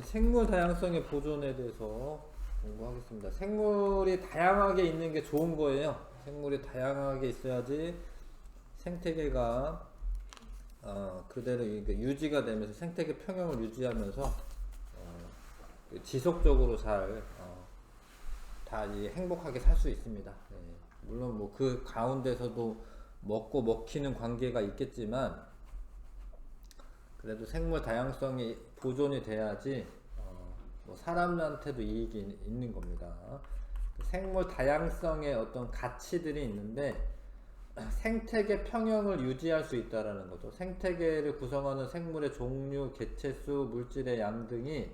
생물 다양성의 보존에 대해서 공부하겠습니다. 생물이 다양하게 있는 게 좋은 거예요. 생물이 다양하게 있어야지 생태계가 그대로 유지가 되면서 생태계 평형을 유지하면서 지속적으로 잘 다 행복하게 살 수 있습니다. 네. 물론 뭐 그 가운데서도 먹고 먹히는 관계가 있겠지만 그래도 생물 다양성이 보존이 돼야지 뭐 사람한테도 이익이 있는 겁니다. 생물 다양성의 어떤 가치들이 있는데 생태계 평형을 유지할 수 있다라는 거죠. 생태계를 구성하는 생물의 종류, 개체수, 물질의 양 등이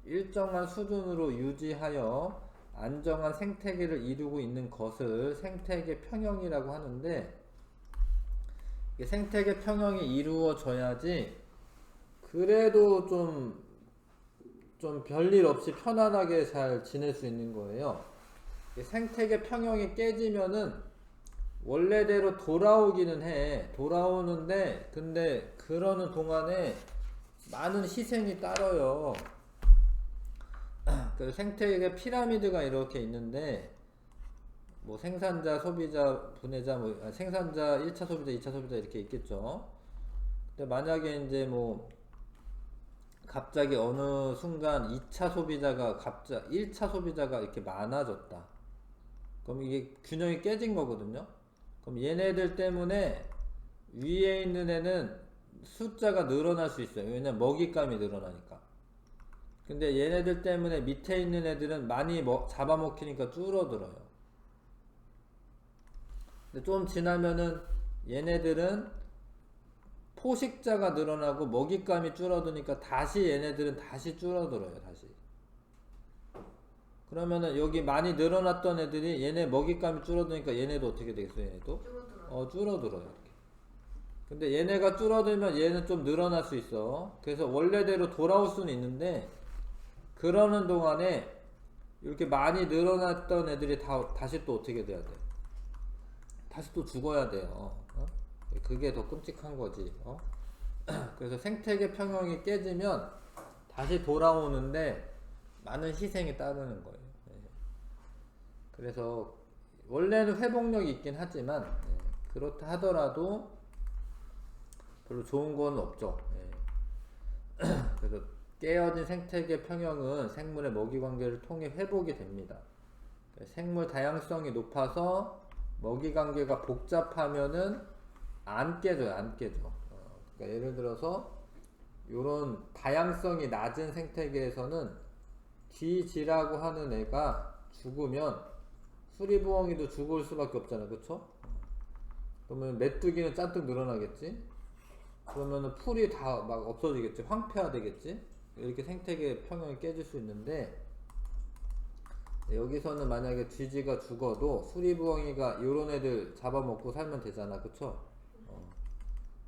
일정한 수준으로 유지하여 안정한 생태계를 이루고 있는 것을 생태계 평형이라고 하는데, 생태계 평형이 이루어져야지 그래도 좀 별일 없이 편안하게 잘 지낼 수 있는 거예요. 생태계 평형이 깨지면은 원래대로 돌아오기는 해. 돌아오는데 근데 그러는 동안에 많은 희생이 따라요. 그 생태계 피라미드가 이렇게 있는데 뭐 생산자, 소비자, 분해자, 생산자 1차 소비자, 2차 소비자 이렇게 있겠죠. 근데 만약에 이제 뭐 갑자기 어느 순간 2차 소비자가 1차 소비자가 이렇게 많아졌다. 그럼 이게 균형이 깨진 거거든요. 그럼 얘네들 때문에 위에 있는 애는 숫자가 늘어날 수 있어요. 왜냐면 먹잇감이 늘어나니까. 근데 얘네들 때문에 밑에 있는 애들은 많이 잡아먹히니까 줄어들어요. 근데 좀 지나면은 얘네들은 포식자가 늘어나고 먹잇감이 줄어드니까 다시 얘네들은 다시 줄어들어요. 다시. 그러면은 여기 많이 늘어났던 애들이 얘네 먹잇감이 줄어드니까 얘네도 어떻게 되겠어요? 얘네도? 줄어들어요. 이렇게. 근데 얘네가 줄어들면 얘는 좀 늘어날 수 있어. 그래서 원래대로 돌아올 수는 있는데 그러는 동안에 이렇게 많이 늘어났던 애들이 다시 또 어떻게 돼야 돼? 다시 또 죽어야 돼요. 그게 더 끔찍한 거지. 그래서 생태계 평형이 깨지면 다시 돌아오는데 많은 희생이 따르는 거예요. 그래서 원래는 회복력이 있긴 하지만 그렇다 하더라도 별로 좋은 건 없죠. 그래서 깨어진 생태계 평형은 생물의 먹이 관계를 통해 회복이 됩니다. 생물 다양성이 높아서 먹이 관계가 복잡하면은 안 깨져요. 안 깨져. 그러니까 예를 들어서 요런 다양성이 낮은 생태계에서는 귀지라고 하는 애가 죽으면 수리부엉이도 죽을 수밖에 없잖아. 그쵸? 그러면 메뚜기는 잔뜩 늘어나겠지? 그러면은 풀이 다 막 없어지겠지? 황폐화되겠지? 이렇게 생태계 평형이 깨질 수 있는데 여기서는 만약에 쥐지가 죽어도 수리부엉이가 요런 애들 잡아먹고 살면 되잖아. 그쵸?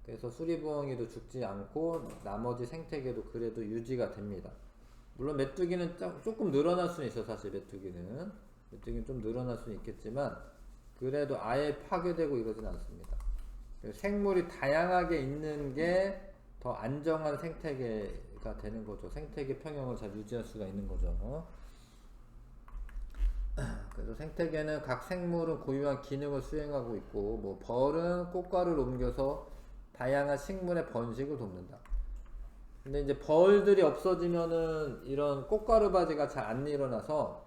그래서 수리부엉이도 죽지 않고 나머지 생태계도 그래도 유지가 됩니다. 물론 메뚜기는 조금 늘어날 수는 있어. 사실 메뚜기는 좀 늘어날 수는 있겠지만 그래도 아예 파괴되고 이러진 않습니다. 생물이 다양하게 있는 게 더 안정한 생태계가 되는 거죠. 생태계 평형을 잘 유지할 수가 있는 거죠. 그래서 생태계는 각 생물은 고유한 기능을 수행하고 있고, 뭐 벌은 꽃가루를 옮겨서 다양한 식물의 번식을 돕는다. 근데 이제 벌들이 없어지면은 이런 꽃가루 바지가 잘 안 일어나서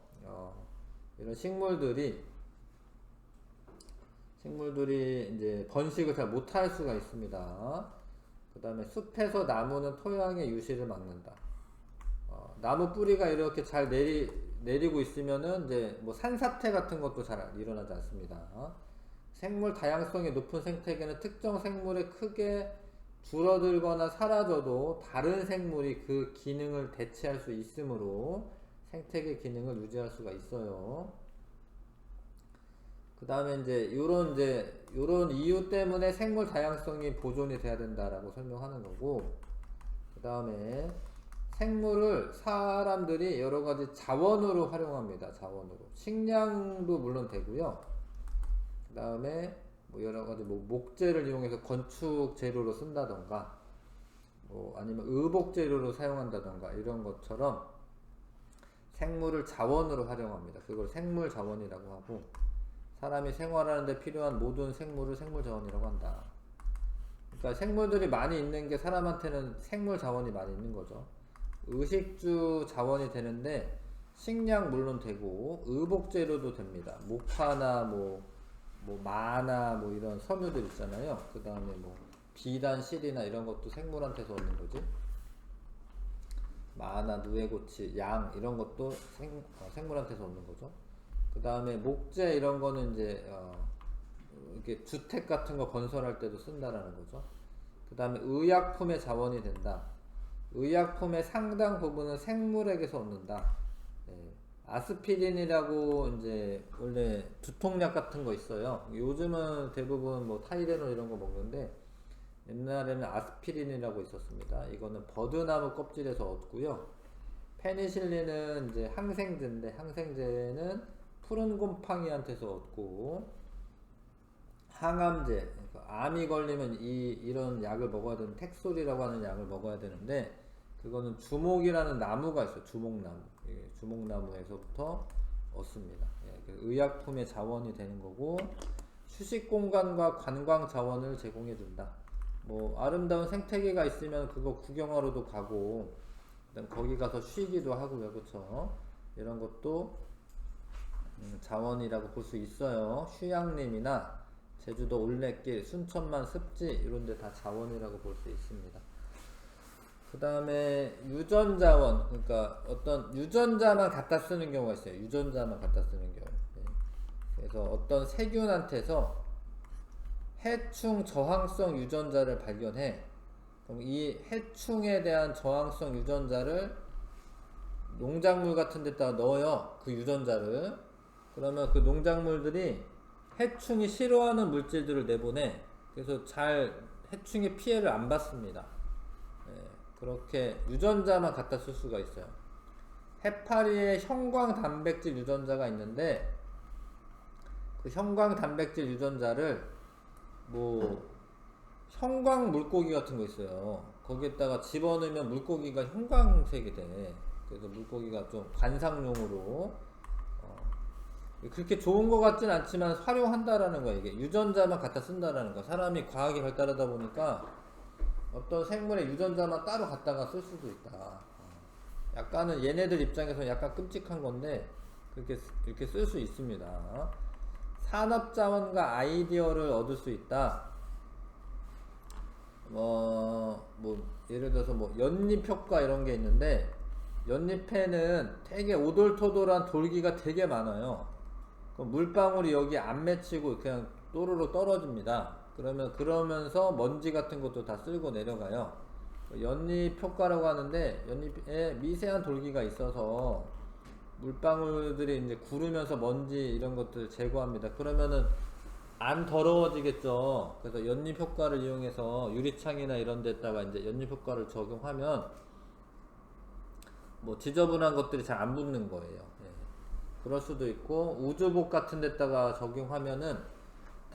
이런 식물들이 이제 번식을 잘 못할 수가 있습니다. 그 다음에 숲에서 나무는 토양의 유실을 막는다. 나무 뿌리가 이렇게 잘 내리고 있으면은 이제 뭐 산사태 같은 것도 잘 일어나지 않습니다. 생물 다양성이 높은 생태계는 특정 생물이 크게 줄어들거나 사라져도 다른 생물이 그 기능을 대체할 수 있으므로 생태계 기능을 유지할 수가 있어요. 그 다음에 이제 요런 이유 때문에 생물 다양성이 보존이 돼야 된다라고 설명하는 거고, 그 다음에 생물을 사람들이 여러 가지 자원으로 활용합니다. 자원으로. 식량도 물론 되고요. 그 다음에 뭐 여러 가지 목재를 이용해서 건축 재료로 쓴다던가, 아니면 의복재료로 사용한다던가 이런 것처럼 생물을 자원으로 활용합니다. 그걸 생물 자원이라고 하고, 사람이 생활하는 데 필요한 모든 생물을 생물 자원이라고 한다. 그러니까 생물들이 많이 있는 게 사람한테는 생물 자원이 많이 있는 거죠. 의식주 자원이 되는데 식량 물론 되고 의복재료도 됩니다. 목화나 뭐 마나 뭐 이런 섬유들 있잖아요. 그 다음에 뭐 비단 실이나 이런 것도 생물한테서 얻는 거지. 마나 누에고치 양 이런 것도 생물한테서 얻는 거죠. 그 다음에 목재 이런 거는 이제 이렇게 주택 같은 거 건설할 때도 쓴다라는 거죠. 그 다음에 의약품의 자원이 된다. 의약품의 상당 부분은 생물에게서 얻는다. 예. 아스피린이라고 이제 원래 두통약 같은 거 있어요. 요즘은 대부분 뭐 타이레놀 이런 거 먹는데 옛날에는 아스피린이라고 있었습니다. 이거는 버드나무 껍질에서 얻고요. 페니실린은 이제 항생제인데 항생제는 푸른 곰팡이한테서 얻고, 항암제, 그러니까 암이 걸리면 이런 약을 먹어야 되는 텍솔이라고 하는 약을 먹어야 되는데, 그거는 주목이라는 나무가 있어요. 주목나무. 예, 주목나무에서부터 얻습니다. 예, 의약품의 자원이 되는 거고, 휴식 공간과 관광 자원을 제공해 준다. 뭐 아름다운 생태계가 있으면 그거 구경하러도 가고, 그다음 거기 가서 쉬기도 하고요. 그렇죠? 이런 것도 자원이라고 볼 수 있어요. 휴양림이나 제주도 올레길, 순천만 습지 이런 데 다 자원이라고 볼 수 있습니다. 그 다음에 유전자원, 그러니까 어떤 유전자만 갖다 쓰는 경우가 있어요. 유전자만 갖다 쓰는 경우. 네. 그래서 어떤 세균한테서 해충 저항성 유전자를 발견해. 그럼 이 해충에 대한 저항성 유전자를 농작물 같은 데다가 넣어요. 그 유전자를. 그러면 그 농작물들이 해충이 싫어하는 물질들을 내보내. 그래서 해충의 피해를 안 받습니다. 네, 그렇게 유전자만 갖다 쓸 수가 있어요. 해파리에 형광 단백질 유전자가 있는데, 그 형광 단백질 유전자를 뭐 형광 물고기 같은 거 있어요. 거기에다가 집어넣으면 물고기가 형광색이 돼. 그래서 물고기가 좀 관상용으로 그렇게 좋은 것 같진 않지만 활용한다라는 거야. 이게 유전자만 갖다 쓴다라는 거. 사람이 과학이 발달하다 보니까 어떤 생물의 유전자만 따로 갖다가 쓸 수도 있다. 약간은 얘네들 입장에서 약간 끔찍한 건데 그렇게 이렇게 쓸 수 있습니다. 산업자원과 아이디어를 얻을 수 있다. 뭐 예를 들어서 뭐 연립 효과 이런 게 있는데, 연잎에는 되게 오돌토돌한 돌기가 되게 많아요. 그럼 물방울이 여기 안 맺히고 그냥 또르르 떨어집니다. 그러면서 먼지 같은 것도 다 쓸고 내려가요. 연잎 효과라고 하는데, 연잎에 미세한 돌기가 있어서 물방울들이 이제 구르면서 먼지 이런 것들 제거합니다. 그러면은 안 더러워지겠죠. 그래서 연잎 효과를 이용해서 유리창이나 이런 데다가 이제 연잎 효과를 적용하면 뭐 지저분한 것들이 잘 안 붙는 거예요. 예. 그럴 수도 있고, 우주복 같은 데다가 적용하면은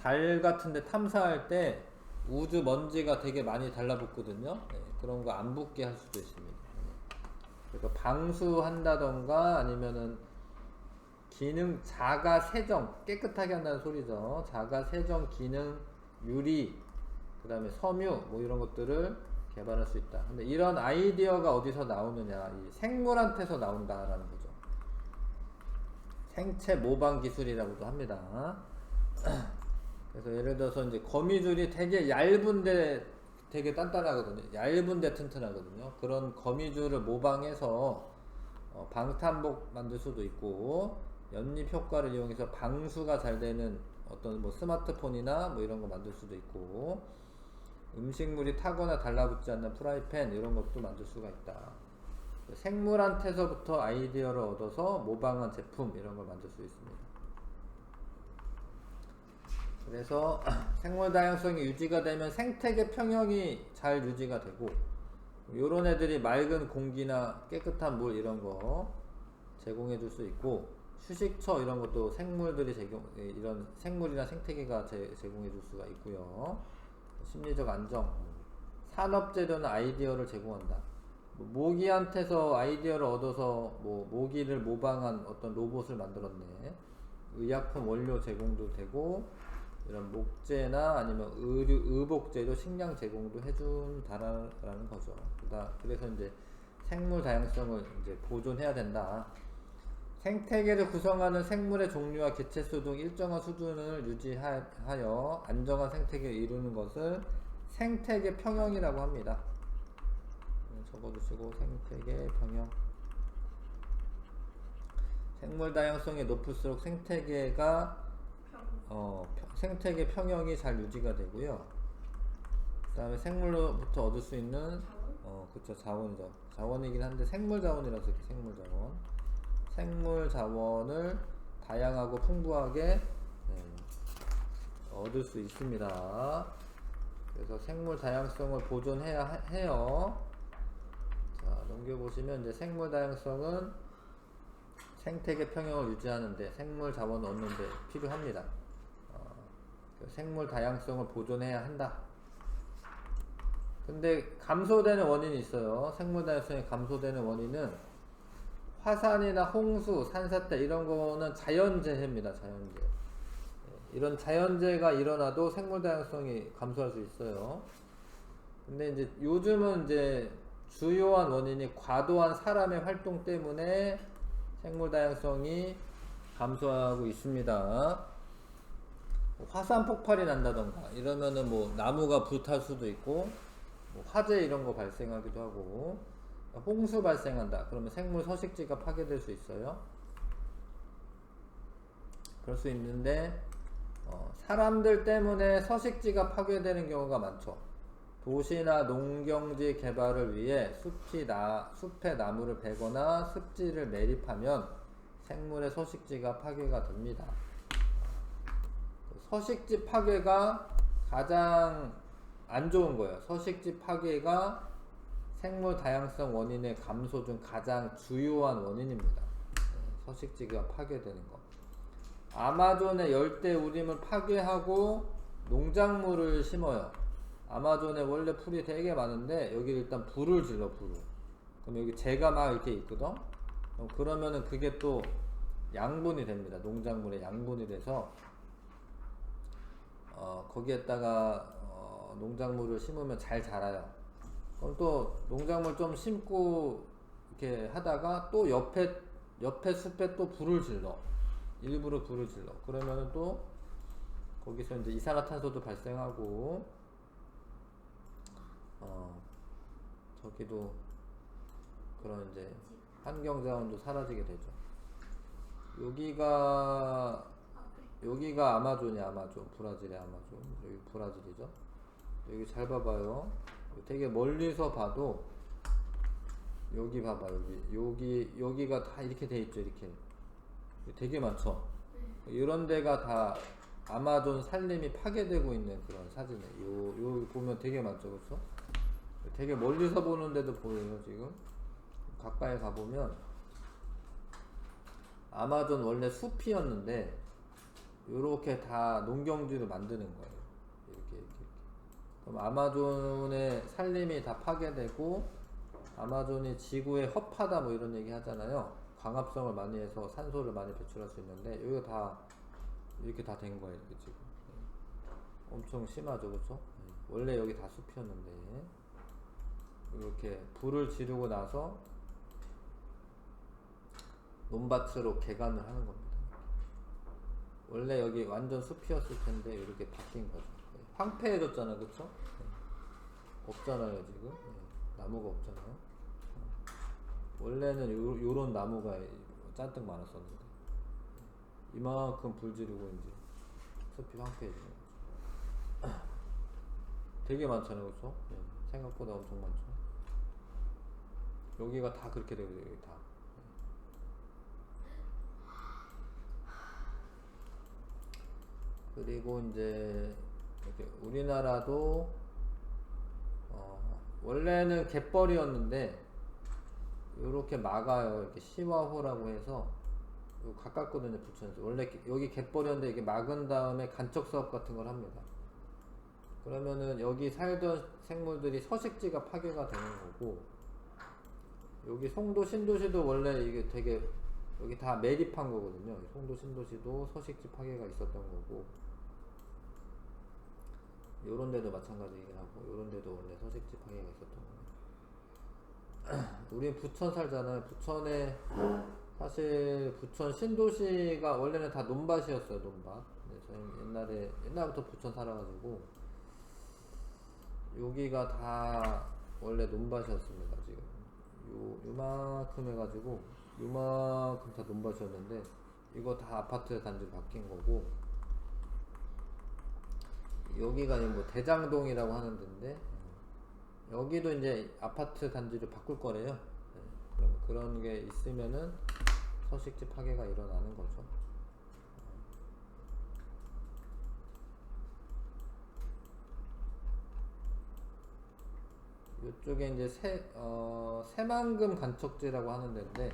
달 같은 데 탐사할 때 우주 먼지가 되게 많이 달라붙거든요. 예. 그런 거 안 붙게 할 수도 있습니다. 예. 그래서 방수한다던가 아니면은 기능 자가 세정, 깨끗하게 한다는 소리죠. 자가 세정 기능, 유리, 그 다음에 섬유 뭐 이런 것들을 개발할 수 있다. 근데 이런 아이디어가 어디서 나오느냐? 이 생물한테서 나온다라는 거죠. 생체 모방 기술이라고도 합니다. 그래서 예를 들어서 이제 거미줄이 되게 얇은데 되게 단단하거든요. 얇은데 튼튼하거든요. 그런 거미줄을 모방해서 방탄복 만들 수도 있고, 연립 효과를 이용해서 방수가 잘 되는 어떤 뭐 스마트폰이나 뭐 이런 거 만들 수도 있고, 음식물이 타거나 달라붙지 않는 프라이팬 이런 것도 만들 수가 있다. 생물한테서부터 아이디어를 얻어서 모방한 제품 이런 걸 만들 수 있습니다. 그래서 생물 다양성이 유지가 되면 생태계 평형이 잘 유지가 되고, 요런 애들이 맑은 공기나 깨끗한 물 이런 거 제공해 줄 수 있고, 휴식처 이런 것도 생물들이 이런 생물이나 생태계가 제공해 줄 수가 있고요. 심리적 안정, 산업재료는 아이디어를 제공한다. 뭐 모기한테서 아이디어를 얻어서 뭐 모기를 모방한 어떤 로봇을 만들었네. 의약품 원료 제공도 되고 이런 목재나 아니면 의복재료, 식량 제공도 해준다라는 거죠. 그래서 이제 생물 다양성을 이제 보존해야 된다. 생태계를 구성하는 생물의 종류와 개체수 등 일정한 수준을 유지하여 안정한 생태계를 이루는 것을 생태계 평형이라고 합니다. 적어두시고 생태계 평형. 생물 다양성이 높을수록 생태계가 생태계 평형이 잘 유지가 되고요. 그 다음에 생물로부터 얻을 수 있는 그쵸, 자원이죠. 자원이긴 한데 생물 자원이라서 이렇게 생물 자원. 생물 자원을 다양하고 풍부하게 얻을 수 있습니다. 그래서 생물 다양성을 보존해야 해요. 자, 넘겨보시면 이제 생물 다양성은 생태계 평형을 유지하는데 생물 자원을 얻는데 필요합니다. 생물 다양성을 보존해야 한다. 근데 감소되는 원인이 있어요. 생물 다양성이 감소되는 원인은 화산이나 홍수, 산사태 이런 거는 자연재해입니다. 자연재해. 이런 자연재해가 일어나도 생물 다양성이 감소할 수 있어요. 근데 이제 요즘은 이제 주요한 원인이 과도한 사람의 활동 때문에 생물 다양성이 감소하고 있습니다. 화산 폭발이 난다던가 이러면은 뭐 나무가 불탈 수도 있고 뭐 화재 이런 거 발생하기도 하고 홍수 발생한다. 그러면 생물 서식지가 파괴될 수 있어요. 그럴 수 있는데 사람들 때문에 서식지가 파괴되는 경우가 많죠. 도시나 농경지 개발을 위해 숲에 나무를 베거나 습지를 매립하면 생물의 서식지가 파괴가 됩니다. 서식지 파괴가 가장 안 좋은 거예요. 서식지 파괴가 생물 다양성 원인의 감소 중 가장 주요한 원인입니다. 서식지가 파괴되는 거. 아마존의 열대 우림을 파괴하고 농작물을 심어요. 아마존에 원래 풀이 되게 많은데 여기 일단 불을 질러. 그럼 여기 재가 막 이렇게 있거든. 그러면은 그게 또 양분이 됩니다. 농작물의 양분이 돼서 거기에다가 농작물을 심으면 잘 자라요. 그럼 또 농작물 좀 심고 이렇게 하다가 또 옆에 숲에 또 불을 질러. 일부러 불을 질러. 그러면은 또 거기서 이제 이산화탄소도 발생하고 저기도 그런 이제 환경자원도 사라지게 되죠. 여기가 아마존이야. 아마존. 브라질의 아마존. 여기 브라질이죠. 여기 잘 봐봐요. 되게 멀리서 봐도 여기 봐봐. 여기가 다 이렇게 돼 있죠. 이렇게 되게 많죠. 이런 데가 다 아마존 산림이 파괴되고 있는 그런 사진이에요. 요 보면 되게 많죠. 그렇죠? 되게 멀리서 보는데도 보여요. 지금 가까이 가보면 아마존 원래 숲이었는데 요렇게 다 농경지를 만드는 거예요. 이렇게. 그럼 아마존의 산림이 다 파괴되고 아마존이 지구에 흡하다 뭐 이런 얘기 하잖아요. 광합성을 많이 해서 산소를 많이 배출할 수 있는데 여기가 다 이렇게 다 된 거예요. 이렇게 지금 엄청 심하죠. 그렇죠? 원래 여기 다 숲이었는데 이렇게 불을 지르고 나서 논밭으로 개간을 하는 겁니다. 원래 여기 완전 숲이었을 텐데 이렇게 바뀐 거죠. 황폐해졌잖아. 그쵸? 없잖아요 지금. 나무가 없잖아요. 원래는 요런 나무가 잔뜩 많았었는데 이만큼 불 지르고 이제 숲이 황폐해지는 거죠. 되게 많잖아요. 그쵸? 생각보다 엄청 많죠. 여기가 다 그렇게 되고 여기 다. 그리고 이제 이렇게 우리나라도 원래는 갯벌이었는데 이렇게 막아요. 이렇게 시화호라고 해서 가깝거든요. 부천에서 원래 여기 갯벌이었는데 이게 막은 다음에 간척 사업 같은 걸 합니다. 그러면은 여기 살던 생물들이 서식지가 파괴가 되는 거고, 여기 송도 신도시도 원래 이게 되게 여기 다 매립한 거거든요. 송도 신도시도 서식지 파괴가 있었던 거고, 요런 데도 마찬가지긴 하고, 요런 데도 원래 서식지 파괴가 있었던 거예요. 우린 부천 살잖아요. 부천에 사실 부천 신도시가 원래는 다 논밭이었어요. 논밭. 저희 옛날부터 부천 살아가지고 여기가 다 원래 논밭이었습니다. 지금 요만큼 해가지고 요만큼 다 논밭이었는데 이거 다 아파트 단지로 바뀐 거고, 여기가 뭐 대장동이라고 하는 데인데 여기도 이제 아파트 단지로 바꿀 거래요. 그런 게 있으면은 서식지 파괴가 일어나는 거죠. 이쪽에 이제 새만금 간척지라고 하는 데인데,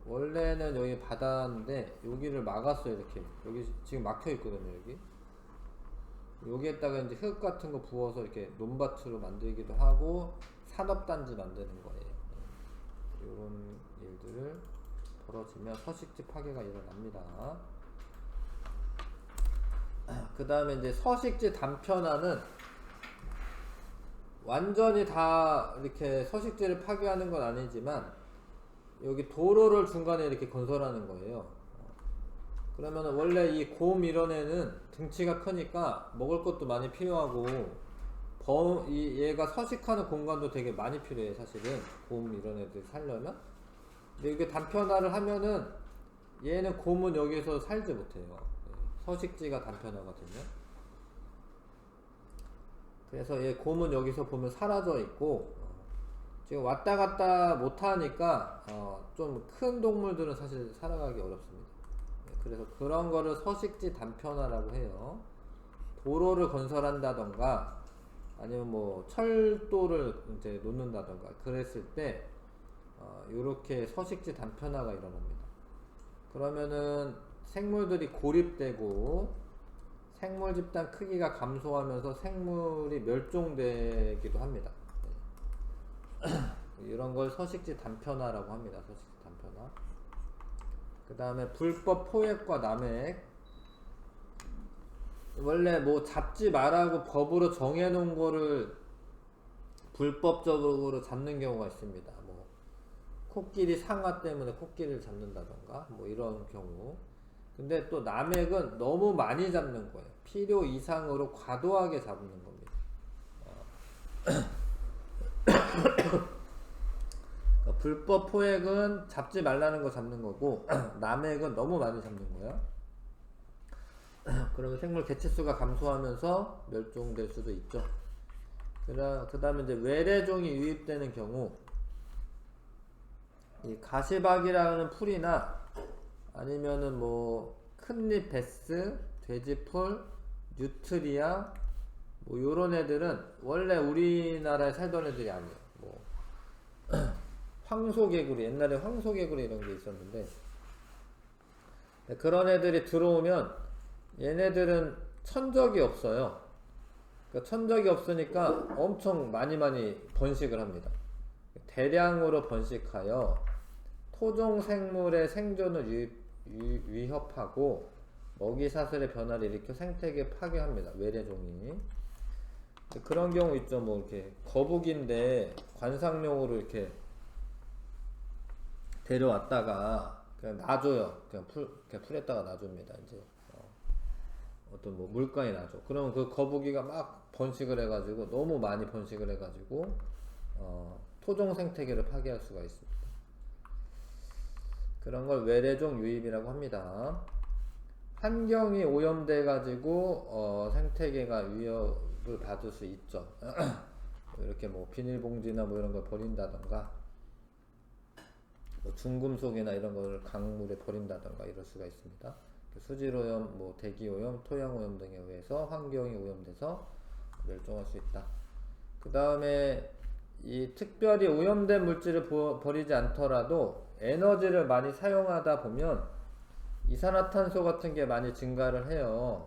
원래는 여기 바다인데 여기를 막았어요. 이렇게 여기 지금 막혀 있거든요. 여기에다가 이제 흙 같은 거 부어서 이렇게 논밭으로 만들기도 하고 산업단지 만드는 거예요. 이런 일들을 벌어지면 서식지 파괴가 일어납니다. 그 다음에 이제 서식지 단편화는 완전히 다 이렇게 서식지를 파괴하는 건 아니지만 여기 도로를 중간에 이렇게 건설하는 거예요. 그러면 원래 이 곰 이런 애는 등치가 크니까 먹을 것도 많이 필요하고 얘가 서식하는 공간도 되게 많이 필요해. 사실은 곰 이런 애들 살려면. 근데 이게 단편화를 하면은 얘는 곰은 여기서 살지 못해요. 서식지가 단편화거든요. 그래서 얘 곰은 여기서 보면 사라져 있고, 지금 왔다 갔다 못 하니까 좀 큰 동물들은 사실 살아가기 어렵습니다. 그래서 그런 거를 서식지 단편화라고 해요. 도로를 건설한다던가 아니면 뭐 철도를 이제 놓는다던가 그랬을 때 요렇게 서식지 단편화가 일어납니다. 그러면은 생물들이 고립되고 생물 집단 크기가 감소하면서 생물이 멸종되기도 합니다. 이런 걸 서식지 단편화라고 합니다. 서식지 단편화. 그 다음에 불법 포획과 남획. 원래 뭐 잡지 말라고 법으로 정해놓은 거를 불법적으로 잡는 경우가 있습니다. 뭐 코끼리 상아 때문에 코끼리를 잡는다던가 뭐 이런 경우. 근데 또 남획은 너무 많이 잡는 거예요. 필요 이상으로 과도하게 잡는 겁니다. 불법 포획은 잡지 말라는 거 잡는 거고, 남획은 너무 많이 잡는 거예요. 그러면 생물 개체수가 감소하면서 멸종될 수도 있죠. 그 다음에 이제 외래종이 유입되는 경우, 이 가시박이라는 풀이나 아니면은 뭐 큰잎 베스, 돼지풀, 뉴트리아 뭐 요런 애들은 원래 우리나라에 살던 애들이 아니에요. 뭐 황소개구리, 옛날에 황소개구리 이런 게 있었는데 그런 애들이 들어오면 얘네들은 천적이 없어요. 그러니까 천적이 없으니까 엄청 많이 번식을 합니다. 대량으로 번식하여 토종 생물의 생존을 위협하고 먹이사슬의 변화를 일으켜 생태계 파괴합니다. 외래종이. 그런 경우 있죠. 뭐 이렇게 거북인데 관상용으로 이렇게 데려왔다가 그냥 놔줘요. 그냥 풀에다가 놔줍니다. 이제 어떤 뭐 물가에 놔줘. 그러면 그 거북이가 막 번식을 해가지고 너무 많이 번식을 해가지고 토종 생태계를 파괴할 수가 있습니다. 그런 걸 외래종 유입이라고 합니다. 환경이 오염돼 가지고 생태계가 위협을 받을 수 있죠. 이렇게 뭐 비닐봉지나 뭐 이런 걸 버린다던가 뭐 중금속이나 이런 걸 강물에 버린다던가 이럴 수가 있습니다. 수질오염, 뭐 대기오염, 토양오염 등에 의해서 환경이 오염돼서 멸종할 수 있다. 그 다음에 이 특별히 오염된 물질을 버리지 않더라도 에너지를 많이 사용하다 보면 이산화탄소 같은 게 많이 증가를 해요.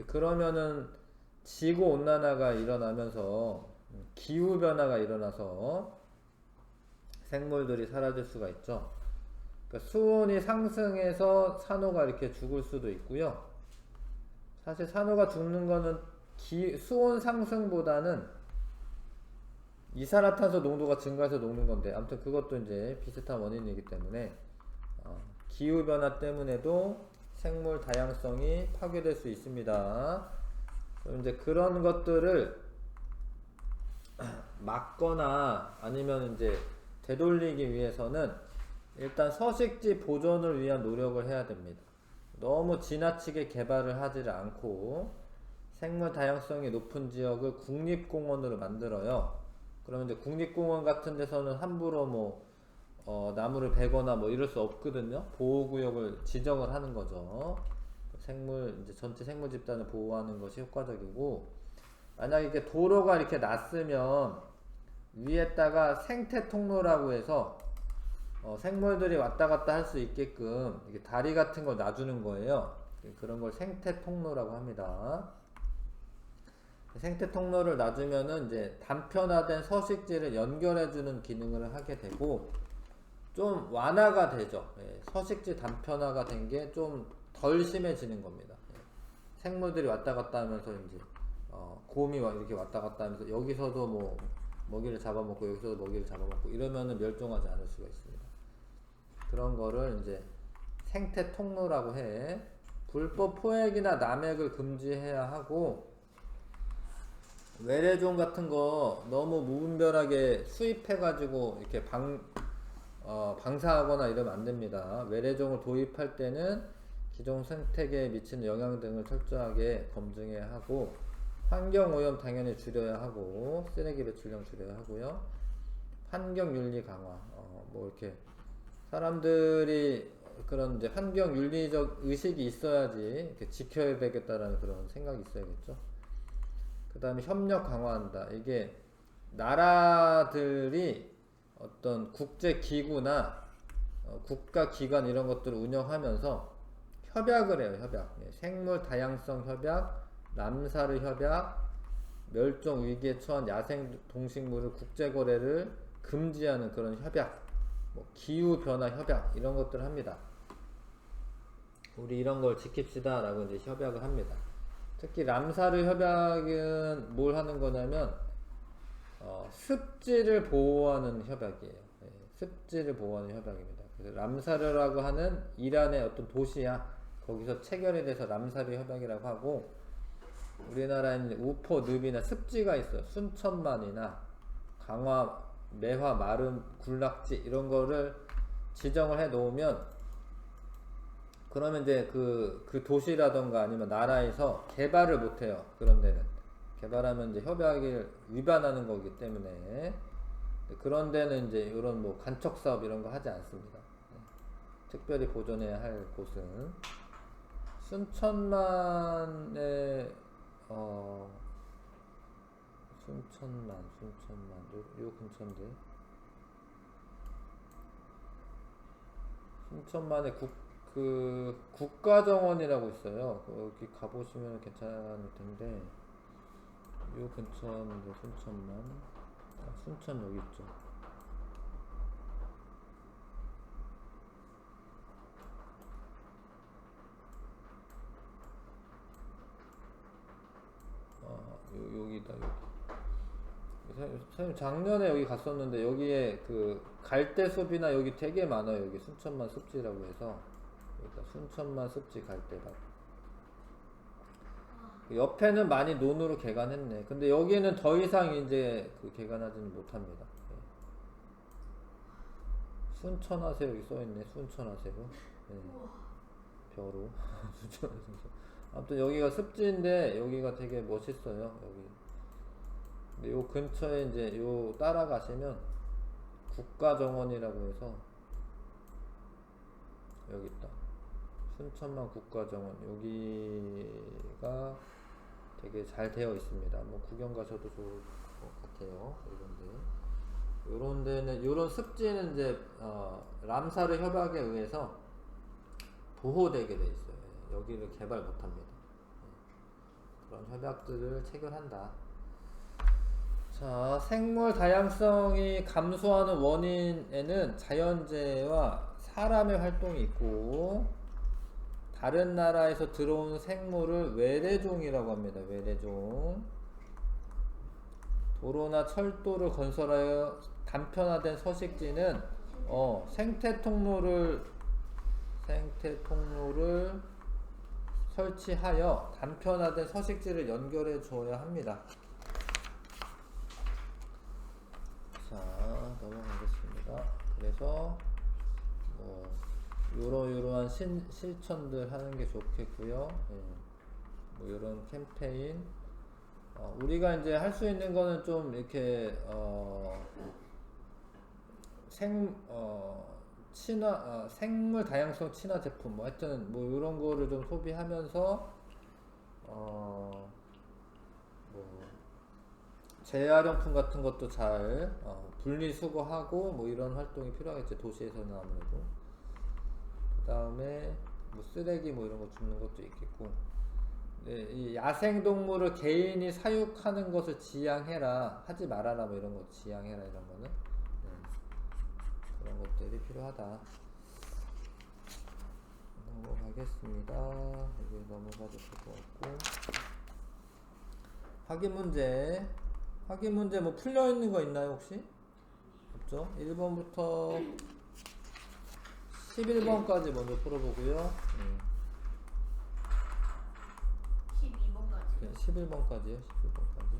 그러면은 지구 온난화가 일어나면서 기후 변화가 일어나서 생물들이 사라질 수가 있죠. 그러니까 수온이 상승해서 산호가 이렇게 죽을 수도 있고요. 사실 산호가 죽는 거는 수온 상승보다는 이산화탄소 농도가 증가해서 녹는 건데, 아무튼 그것도 이제 비슷한 원인이기 때문에 기후 변화 때문에도 생물 다양성이 파괴될 수 있습니다. 그럼 이제 그런 것들을 막거나 아니면 이제 되돌리기 위해서는 일단 서식지 보존을 위한 노력을 해야 됩니다. 너무 지나치게 개발을 하지를 않고 생물 다양성이 높은 지역을 국립공원으로 만들어요. 그러면 이제 국립공원 같은 데서는 함부로 뭐 나무를 베거나 뭐 이럴 수 없거든요. 보호구역을 지정을 하는 거죠. 이제 전체 생물 집단을 보호하는 것이 효과적이고, 만약에 이게 도로가 이렇게 났으면 위에다가 생태 통로라고 해서 생물들이 왔다 갔다 할 수 있게끔 이게 다리 같은 걸 놔주는 거예요. 그런 걸 생태 통로라고 합니다. 생태 통로를 놔주면은 이제 단편화된 서식지를 연결해주는 기능을 하게 되고 좀 완화가 되죠. 서식지 단편화가 된 게 좀 덜 심해지는 겁니다. 생물들이 왔다 갔다 하면서 이제 곰이 이렇게 왔다 갔다 하면서 여기서도 뭐 먹이를 잡아먹고 여기서도 먹이를 잡아먹고 이러면은 멸종하지 않을 수가 있습니다. 그런 거를 이제 생태 통로라고 해. 불법 포획이나 남획을 금지해야 하고, 외래종 같은 거 너무 무분별하게 수입해가지고 이렇게 방사하거나 이러면 안 됩니다. 외래종을 도입할 때는 기존 생태계에 미치는 영향 등을 철저하게 검증해야 하고, 환경오염 당연히 줄여야 하고, 쓰레기 배출량 줄여야 하고요. 환경윤리 강화, 뭐 이렇게 사람들이 그런 이제 환경윤리적 의식이 있어야지 이렇게 지켜야 되겠다라는 그런 생각이 있어야겠죠. 그 다음에 협력 강화한다. 이게 나라들이 어떤 국제기구나 국가기관 이런 것들을 운영하면서 협약을 해요. 협약. 생물 다양성 협약, 람사르 협약, 멸종 위기에 처한 야생 동식물을 국제거래를 금지하는 그런 협약, 뭐 기후 변화 협약 이런 것들을 합니다. 우리 이런 걸 지킵시다 라고 이제 협약을 합니다. 특히 람사르 협약은 뭘 하는 거냐면 습지를 보호하는 협약이에요. 습지를 보호하는 협약입니다. 그래서 람사르라고 하는 이란의 어떤 도시야. 거기서 체결이 돼서 람사르 협약이라고 하고, 우리나라에는 우포, 늪이나 습지가 있어요. 순천만이나 강화, 매화, 마름, 군락지 이런 거를 지정을 해 놓으면, 그러면 이제 그 도시라던가 아니면 나라에서 개발을 못 해요. 그런 데는 개발하면 이제 협약을 위반하는 거기 때문에, 그런 데는 이제 이런 뭐 간척 사업 이런 거 하지 않습니다. 특별히 보존해야 할 곳은 순천만의 순천만 요 근처인데, 순천만의 국가정원이라고 있어요. 거기 가보시면 괜찮을 텐데, 요 근처인데 순천만. 순천 여기 있죠. 여기다 여기. 선생님 작년에 여기 갔었는데 여기에 그 갈대숲이나 여기 되게 많아요. 여기 순천만 습지라고 해서 여기다 순천만 습지 갈대밭. 옆에는 많이 논으로 개간했네. 근데 여기는 더 이상 이제 개간하지는 못합니다. 순천하세요 여기 써있네. 순천하세요. 벼로. 순천하세요. 아무튼 여기가 습지인데 여기가 되게 멋있어요. 여기. 근데 요 근처에 이제 요 따라가시면 국가정원이라고 해서 여기 있다. 순천만 국가정원. 여기가 되게 잘 되어 있습니다. 뭐 구경 가셔도 좋을 것 같아요. 요런 데는, 요런 습지는 이제 람사르 협약에 의해서 보호되게 돼 있어요. 여기를 개발 못 합니다. 그런 협약들을 체결한다. 자, 생물 다양성이 감소하는 원인에는 자연재해와 사람의 활동이 있고, 다른 나라에서 들어온 생물을 외래종이라고 합니다. 외래종. 도로나 철도를 건설하여 단편화된 서식지는 생태 통로를 설치하여 단편화된 서식지를 연결해 줘야 합니다. 자, 넘어가겠습니다. 그래서 이러한 실천들 하는 게 좋겠고요. 뭐 이런 캠페인, 우리가 이제 할 수 있는 거는 좀 이렇게 생물 다양성 친화 제품, 뭐 하여튼 뭐 이런 거를 좀 소비하면서 뭐 재활용품 같은 것도 잘 분리수거하고 뭐 이런 활동이 필요하겠죠. 도시에서는 아무래도. 그 다음에 뭐 쓰레기 뭐 이런 거 줍는 것도 있겠고. 네, 이 야생동물을 개인이 사육하는 것을 지양해라, 하지 말아라, 뭐 이런 거 지양해라, 이런 거는 그런 것들이 필요하다. 넘어가겠습니다. 여기 넘어가도 될 것 같고, 확인 문제 뭐 풀려 있는 거 있나요 혹시? 없죠? 1번부터 11번까지 먼저 풀어보고요. 12번까지. 11번까지요. 11번까지.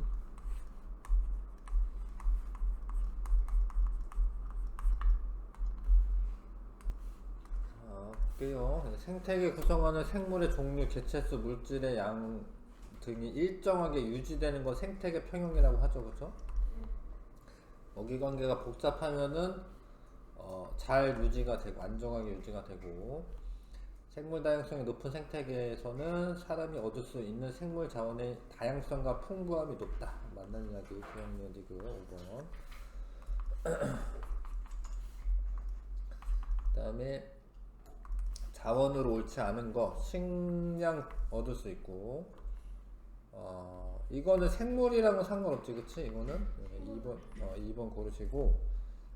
자, 볼게요. 생태계 구성하는 생물의 종류, 개체수, 물질의 양 등이 일정하게 유지되는 건 생태계 평형이라고 하죠. 그렇죠? 먹이관계가 복잡하면은 잘 유지가 되고 안정하게 유지가 되고, 생물 다양성이 높은 생태계에서는 사람이 얻을 수 있는 생물 자원의 다양성과 풍부함이 높다. 맞는 이야기. 그냥 리그 5번. 그 다음에 자원으로 옳지 않은 거, 식량 얻을 수 있고, 이거는 생물이랑은 상관없지, 그치? 이거는 2번 고르시고,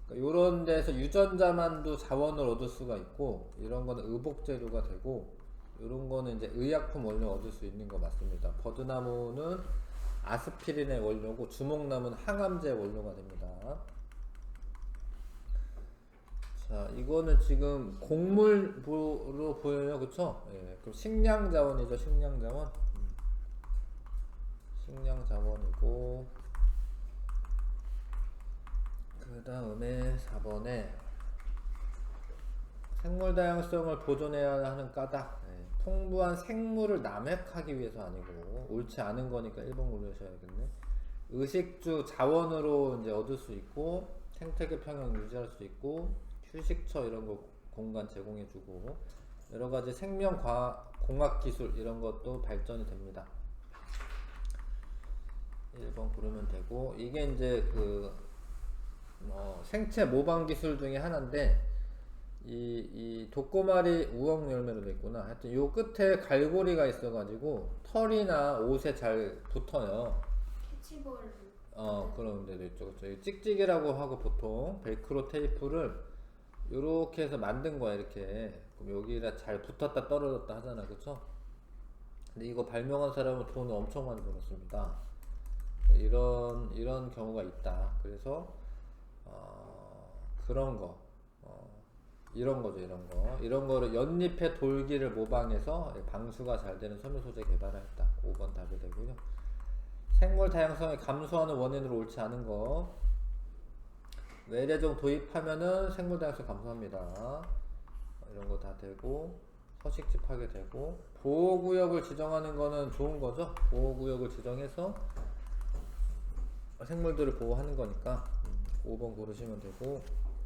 그러니까 요런 데서 유전자만도 자원을 얻을 수가 있고, 이런 거는 의복재료가 되고, 이런 거는 이제 의약품 원료 얻을 수 있는 거 맞습니다. 버드나무는 아스피린의 원료고, 주목나무는 항암제 원료가 됩니다. 자, 이거는 지금 곡물로 보여요, 그쵸? 예, 그럼 식량자원이죠, 식량자원. 식량자원이고, 그 다음에 4번에 생물 다양성을 보존해야 하는 까닭. 예, 풍부한 생물을 남획하기 위해서 아니고, 옳지 않은 거니까 1번 고르셔야겠네. 의식주 자원으로 이제 얻을 수 있고, 생태계 평형 유지할 수 있고, 휴식처 이런 거 공간 제공해주고, 여러 가지 생명공학 기술 이런 것도 발전이 됩니다. 1번 고르면 되고, 이게 이제 생체 모방 기술 중에 하나인데, 이 독고말이 우엉 열매로 돼 있구나. 하여튼 요 끝에 갈고리가 있어가지고 털이나 옷에 잘 붙어요. 캐치볼. 그런 데도 있죠. 그렇죠. 찍찍이라고 하고 보통 벨크로 테이프를 요렇게 해서 만든 거야, 이렇게. 그럼 여기다 잘 붙었다 떨어졌다 하잖아, 그쵸? 근데 이거 발명한 사람은 돈을 엄청 많이 벌었습니다. 이런 경우가 있다. 그래서 그런 거, 이런 거죠, 이런 거를 연잎의 돌기를 모방해서 방수가 잘 되는 섬유 소재 개발을 했다. 5번 답이 되고요. 생물 다양성이 감소하는 원인으로 옳지 않은 거, 외래종 도입하면은 생물 다양성 감소합니다. 이런 거 다 되고, 서식지 파괴되고, 보호구역을 지정하는 거는 좋은 거죠. 보호구역을 지정해서 생물들을 보호하는 거니까 5번 고르시면 되고,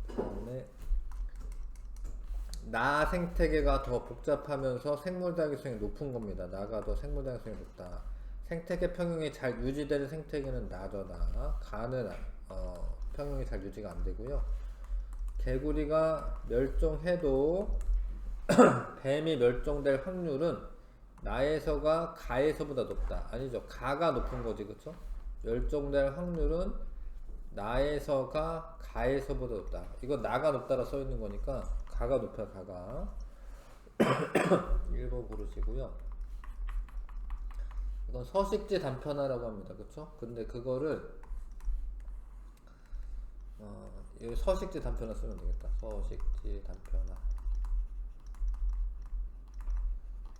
그 다음에 나 생태계가 더 복잡하면서 생물 다양성이 높은 겁니다. 나가 더 생물 다양성이 높다. 생태계 평형이 잘 유지되는 생태계는 나죠. 가는 평형이 잘 유지가 안 되고요. 개구리가 멸종해도 뱀이 멸종될 확률은 나에서가 가에서보다 높다. 아니죠. 가가 높은 거지, 그쵸? 멸종될 확률은 나에서가 가에서보다 높다. 이건 나가 높다라 써 있는 거니까 가가 높아요, 가가. 1번 고르시고요. 이건 서식지 단편화라고 합니다. 그쵸? 근데 그거를 이 서식지 단편화 쓰면 되겠다. 서식지 단편화.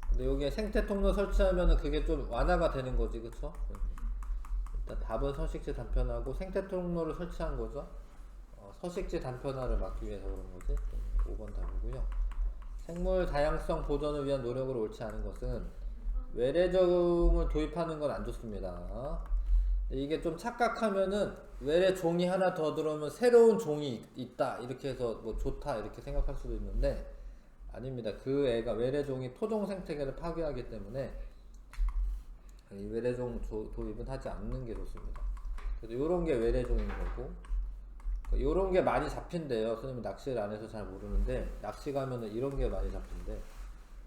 근데 여기에 생태 통로 설치하면은 그게 좀 완화가 되는 거지, 그쵸? 일단 답은 서식지 단편화고 생태 통로를 설치한 거죠. 서식지 단편화를 막기 위해서 그런 거지. 5번 답이고요. 생물 다양성 보존을 위한 노력으로 옳지 않은 것은 외래종을 도입하는 건 안 좋습니다. 이게 좀 착각하면은 외래 종이 하나 더 들어오면 새로운 종이 있다 이렇게 해서 뭐 좋다 이렇게 생각할 수도 있는데 아닙니다. 그 애가 외래종이 토종 생태계를 파괴하기 때문에 이 외래종 도입은 하지 않는 게 좋습니다. 그래서 요런 게 외래종인 거고 요런 게 많이 잡힌대요. 선생님 낚시를 안 해서 잘 모르는데 낚시 가면은 이런 게 많이 잡힌대.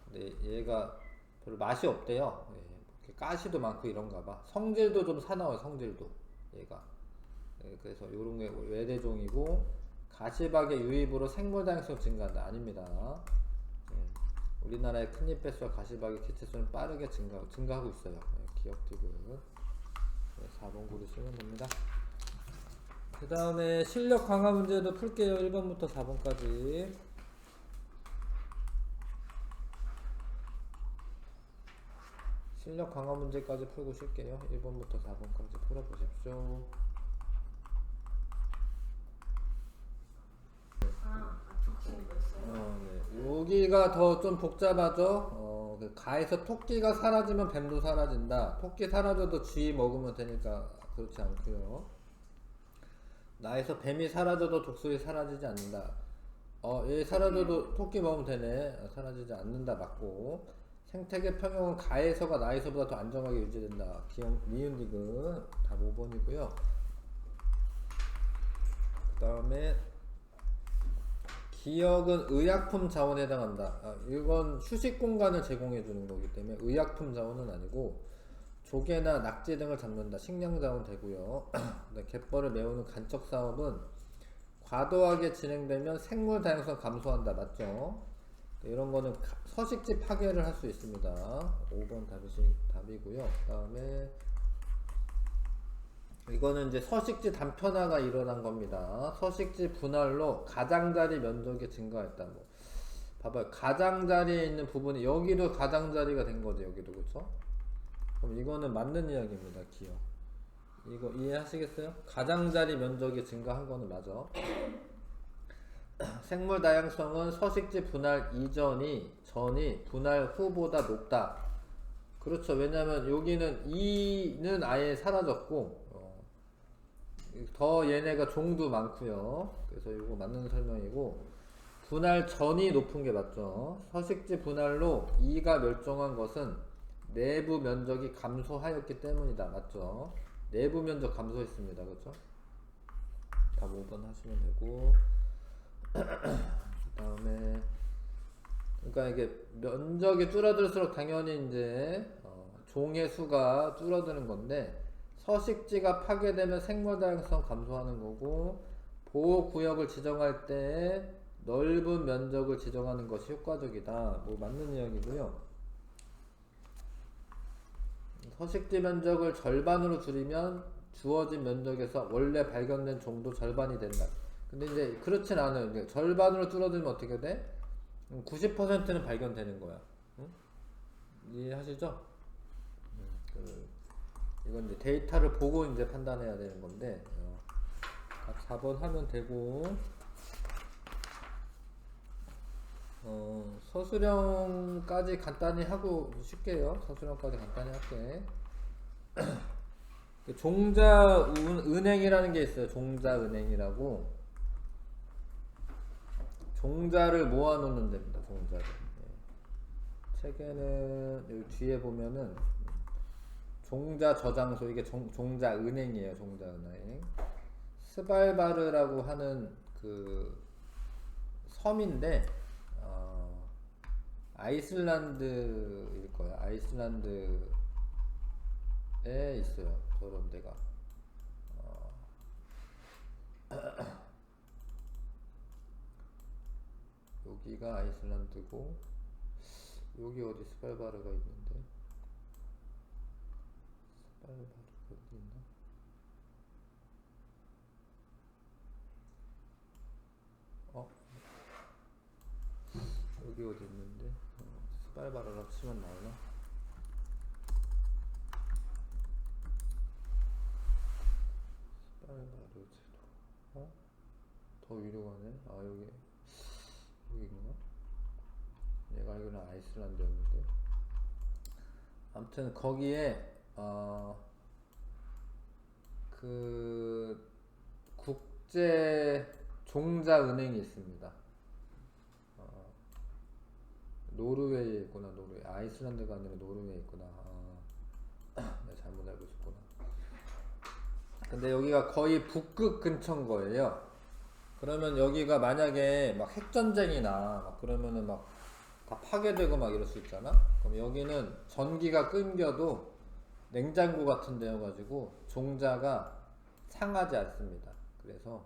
근데 얘가 별로 맛이 없대요. 예, 가시도 많고 이런가 봐. 성질도 좀 사나워요. 성질도 얘가. 예, 그래서 요런 게 외래종이고 가시박의 유입으로 생물 다양성 증가한다. 아닙니다. 예, 우리나라의 큰잎 뱃수와 가시박의 개체수는 빠르게 증가하고 있어요. 예, 기억티브. 예, 4번 고르시면 됩니다. 그 다음에 실력 강화 문제도 풀게요. 1번부터 4번까지. 실력 강화 문제까지 풀고 쉴게요. 1번부터 4번까지 풀어보십시오. 네. 여기가 더 좀 복잡하죠. 그 가에서 토끼가 사라지면 뱀도 사라진다. 토끼 사라져도 쥐 먹으면 되니까 그렇지 않고요. 나에서 뱀이 사라져도 독수리 사라지지 않는다. 얘 사라져도 토끼 먹으면 되네. 사라지지 않는다 맞고. 생태계 평형은 가에서가 나에서보다 더 안정하게 유지된다. 기억 니은 디귿 답 5번이고요. 그 다음에 기억은 의약품 자원에 해당한다. 이건 휴식 공간을 제공해 주는 거기 때문에 의약품 자원은 아니고 조개나 낙지 등을 잡는다. 식량 자원 되고요. 갯벌을 메우는 간척 사업은 과도하게 진행되면 생물 다양성 감소한다. 맞죠? 이런 거는 서식지 파괴를 할 수 있습니다. 5번 답이고요. 그 다음에 이거는 이제 서식지 단편화가 일어난 겁니다. 서식지 분할로 가장자리 면적이 증가했다. 뭐 봐봐요. 가장자리에 있는 부분이 여기도 가장자리가 된 거죠. 여기도 그렇죠? 그럼 이거는 맞는 이야기입니다. 기억. 이거 이해하시겠어요? 가장자리 면적이 증가한 거는 맞아. 생물 다양성은 서식지 분할 전이 분할 후보다 높다. 그렇죠. 왜냐면 여기는 2는 아예 사라졌고 더 얘네가 종도 많고요. 그래서 이거 맞는 설명이고 분할 전이 높은 게 맞죠. 서식지 분할로 2가 멸종한 것은 내부 면적이 감소하였기 때문이다. 맞죠? 내부 면적 감소했습니다. 그렇죠? 답 5번 하시면 되고 그 다음에 그러니까 이게 면적이 줄어들수록 당연히 이제 종의 수가 줄어드는 건데 서식지가 파괴되면 생물 다양성 감소하는 거고 보호구역을 지정할 때 넓은 면적을 지정하는 것이 효과적이다. 뭐 맞는 이야기고요. 서식지 면적을 절반으로 줄이면 주어진 면적에서 원래 발견된 종도 절반이 된다. 근데 이제 그렇진 않아요. 절반으로 줄어들면 어떻게 돼? 90%는 발견되는 거야. 응? 이해하시죠? 이건 이제 데이터를 보고 이제 판단해야 되는 건데 4번 하면 되고 서술형까지 간단히 하고 쉽게요. 서술형까지 간단히 할게. 종자은행이라는 게 있어요. 종자은행이라고. 종자를 모아놓는 데입니다. 종자를. 책에는 여기 뒤에 보면은 종자 저장소 이게 종자은행이에요. 종자은행. 스발바르라고 하는 그 섬인데 아이슬란드일 거야. 아이슬란드에 있어요. 저런 데가. 여기가 아이슬란드고, 여기 어디 스발바르가 있는데. 스발바르가 어디 있나? 여기 어디 있는데? 스발바르라고 치면 나오나? 스발바르 제도. 더 위로 가네? 여기인가? 내가 알기로는 아이슬란드였는데. 아무튼 거기에 그 국제 종자은행이 있습니다. 노르웨이에 있구나. 노르웨이. 아이슬란드가 아니라 노르웨이에 있구나. 내가 잘못 알고 있었구나. 근데 여기가 거의 북극 근처인 거예요. 그러면 여기가 만약에 막 핵전쟁이나 막 그러면은 막 다 파괴되고 막 이럴 수 있잖아. 그럼 여기는 전기가 끊겨도 냉장고 같은 데여가지고 종자가 상하지 않습니다. 그래서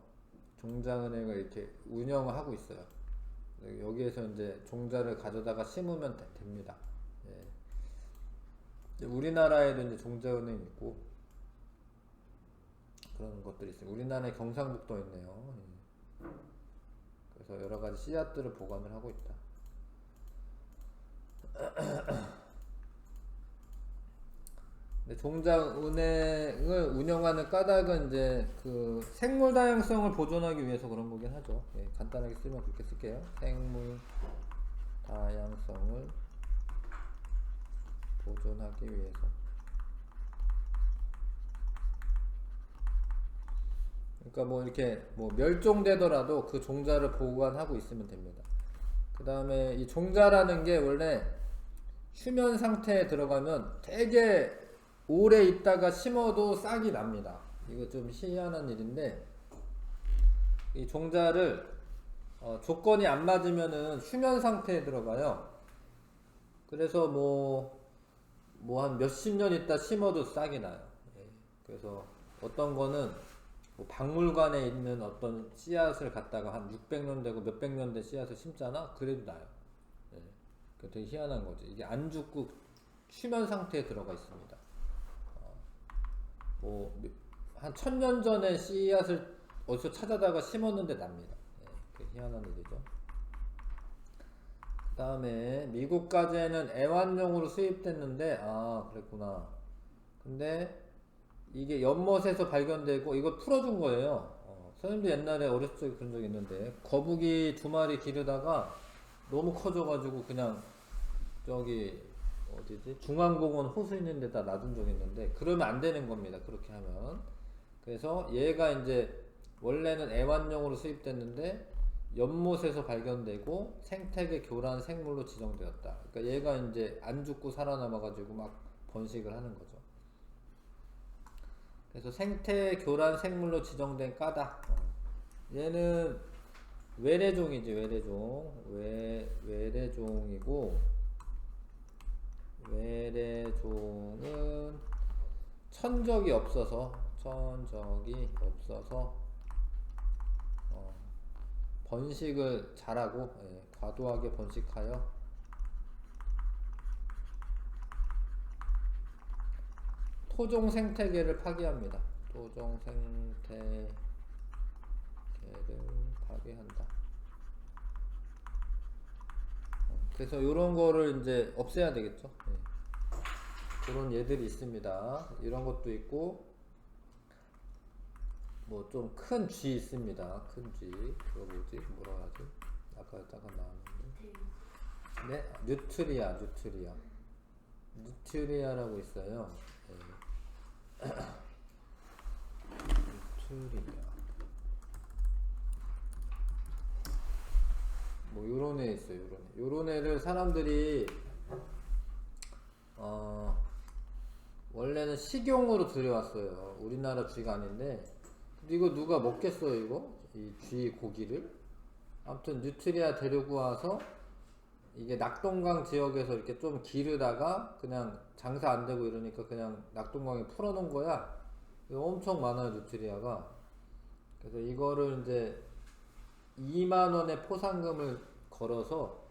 종자은행을 이렇게 운영을 하고 있어요. 여기에서 이제 종자를 가져다가 심으면 됩니다. 예. 우리나라에도 이제 종자은행 있고 그런 것들이 있어요. 우리나라에 경상북도 있네요. 예. 그래서 여러 가지 씨앗들을 보관을 하고 있다. 종자은행을 운영하는 까닭은 이제 그 생물 다양성을 보존하기 위해서 그런 거긴 하죠. 예, 간단하게 쓰면 그렇게 쓸게요. 생물 다양성을 보존하기 위해서. 그러니까 뭐 이렇게 뭐 멸종되더라도 그 종자를 보관하고 있으면 됩니다. 그 다음에 이 종자라는 게 원래 휴면 상태에 들어가면 되게 오래 있다가 심어도 싹이 납니다. 이거 좀 희한한 일인데, 이 종자를 조건이 안 맞으면은 휴면 상태에 들어가요. 그래서 뭐 한 몇십 년 있다 심어도 싹이 나요. 예. 그래서 어떤 거는 뭐 박물관에 있는 어떤 씨앗을 갖다가 한 600년 되고 몇백 년 된 씨앗을 심잖아? 그래도 나요. 예. 되게 희한한 거지. 이게 안 죽고 휴면 상태에 들어가 있습니다. 뭐 한 1000년 전에 씨앗을 어디서 찾아다가 심었는데 납니다. 예, 희한한 일이죠. 그 다음에 미국까지는 애완용으로 수입됐는데 그랬구나. 근데 이게 연못에서 발견되고 이걸 풀어준 거예요. 선생님도 옛날에 어렸을 적에 그런 적이 있는데 거북이 2마리 기르다가 너무 커져가지고 그냥 저기 어디지? 중앙공원 호수 있는 데다 놔둔 적이 있는데 그러면 안 되는 겁니다. 그렇게 하면. 그래서 얘가 이제 원래는 애완용으로 수입됐는데 연못에서 발견되고 생태계 교란 생물로 지정되었다. 그러니까 얘가 이제 안 죽고 살아남아가지고 막 번식을 하는 거죠. 그래서 생태 교란 생물로 지정된 까닭. 얘는 외래종이지. 외래종이고, 외래종은 천적이 없어서 번식을 잘하고, 과도하게 번식하여 토종 생태계를 파괴합니다. 토종 생태계를 파괴한다. 그래서 이런 거를 이제 없애야 되겠죠. 그런 얘들이 있습니다. 이런 것도 있고, 뭐 좀 큰 쥐 있습니다. 큰 쥐. 그거 뭐지? 뭐라 하지? 아까 잠깐 나왔는데. 네, 뉴트리아라고 있어요. 뉴트리아. 뭐 요런 애 있어요. 요런 애를 사람들이 원래는 식용으로 들여왔어요. 우리나라 쥐가 아닌데 이거 누가 먹겠어요? 이거 이 쥐 고기를. 아무튼 뉴트리아 데리고 와서 이게 낙동강 지역에서 이렇게 좀 기르다가 그냥 장사 안 되고 이러니까 그냥 낙동강에 풀어놓은 거야. 이거 엄청 많아요, 누트리아가. 그래서 이거를 이제 2만 원의 포상금을 걸어서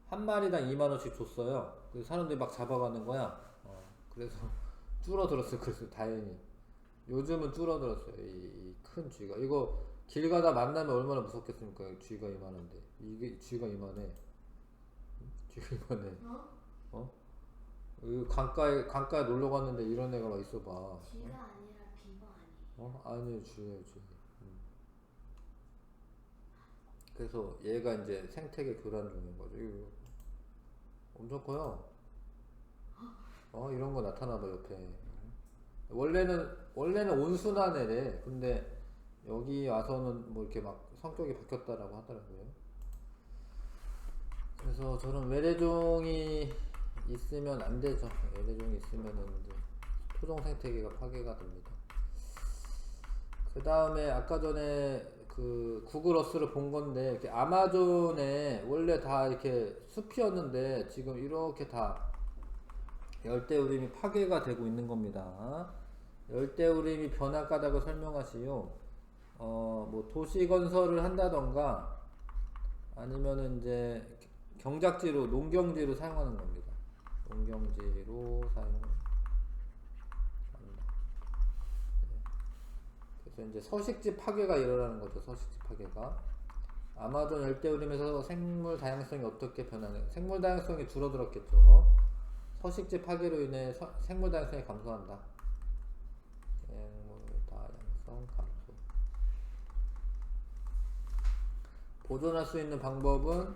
한 마리당 2만 원씩 줬어요. 그래서 사람들이 막 잡아가는 거야. 그래서 줄어들었어요. 그래서 다행히. 요즘은 줄어들었어요. 이 큰 쥐가. 이거 길 가다 만나면 얼마나 무섭겠습니까? 쥐가 이만한데. 이게 쥐가 이만해. 쥐가 이만해. 어? 어? 이 강가에 놀러 갔는데 이런 애가 막 있어봐. 쥐가 아니라 비버 아니에요? 아니요, 쥐예요, 쥐. 그래서 얘가 이제 생태계 교란 중인 거죠. 이거 엄청 커요. 이런 거 나타나 봐, 옆에. 원래는 온순한 애래. 근데 여기 와서는 뭐 이렇게 막 성격이 바뀌었다라고 하더라고요. 그래서 저는 외래종이 있으면 안 되죠. 외래종이 있으면은 이제 토종 생태계가 파괴가 됩니다. 그 다음에 아까 전에 그 구글 어스를 본 건데, 이렇게 아마존에 원래 다 이렇게 숲이었는데 지금 이렇게 다 열대우림이 파괴가 되고 있는 겁니다. 열대우림이 변화 까닭을 설명하시오. 뭐 도시 건설을 한다던가 아니면은 이제 경작지로 농경지로 사용하는 겁니다. 농경지로 사용합니다. 그래서 이제 서식지 파괴가 일어나는 거죠. 서식지 파괴가. 아마존 열대우림에서 생물 다양성이 어떻게 변하는? 생물 다양성이 줄어들었겠죠. 서식지 파괴로 인해 생물 다양성이 감소한다. 생물 다양성 감소. 보존할 수 있는 방법은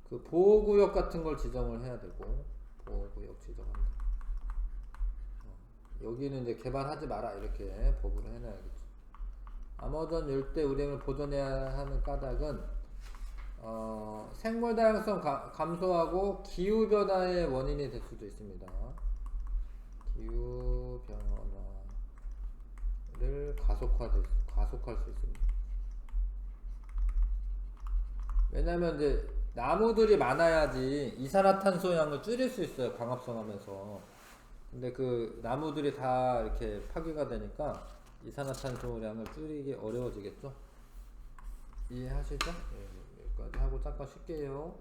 그 보호구역 같은 걸 지정을 해야 되고, 보호구역 지정한다. 여기는 이제 개발하지 마라 이렇게 법으로 해놔야겠죠. 아마존 열대우림을 보존해야 하는 까닭은 생물 다양성 감소하고 기후 변화의 원인이 될 수도 있습니다. 기후 변화를 가속할 수 있습니다. 왜냐면 이제 나무들이 많아야지 이산화탄소량을 줄일 수 있어요. 광합성하면서. 근데 그 나무들이 다 이렇게 파괴가 되니까 이산화탄소량을 줄이기 어려워지겠죠. 이해하시죠? 네, 여기까지 하고 잠깐 쉴게요.